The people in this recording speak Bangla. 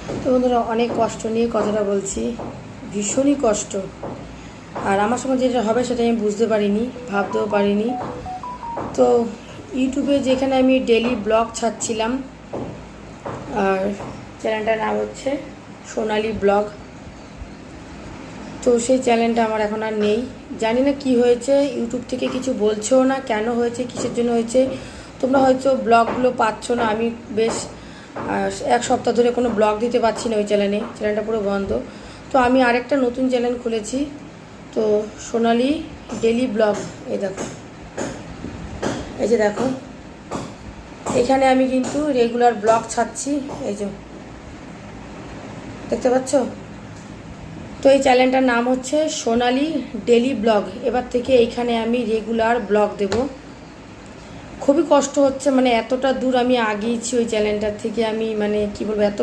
তো বন্ধুরা, অনেক কষ্ট নিয়ে কথাটা বলছি, ভীষণই কষ্ট। আর আমার সঙ্গে যেটা হবে সেটা আমি বুঝতে পারিনি, ভাবতেও পারিনি। তো ইউটিউবে যেখানে আমি ডেলি ব্লগ ছাড়ছিলাম, আর চ্যানেলটার নাম হচ্ছে সোনালি ব্লগ, তো সেই চ্যানেলটা আমার এখন আর নেই। জানি না কি হয়েছে, ইউটিউব থেকে কিছু বলছেও না, কেন হয়েছে, কিসের জন্য হয়েছে। তোমরা হয়তো ব্লগগুলো পাচ্ছ না। আমি বেশ এক সপ্তাহ ধরে কোনো ব্লগ দিতে পারছি না ওই চ্যানেলটা পুরো বন্ধ। তো আমি আরেকটা নতুন চ্যানেল খুলেছি, তো সোনালি ডেলি ব্লগ। এই দেখো, এই যে দেখো, এখানে আমি কিন্তু রেগুলার ব্লগ ছাড়ছি, এই যে দেখতে পাচ্ছ। তো এই চ্যানেলটার নাম হচ্ছে সোনালি ডেলি ব্লগ। এবার থেকে এইখানে আমি রেগুলার ব্লগ দেব। খুবই কষ্ট হচ্ছে, মানে এতটা দূর আমি আগিয়েছি ওই চ্যানেলটার থেকে, আমি মানে কী বলবো, এত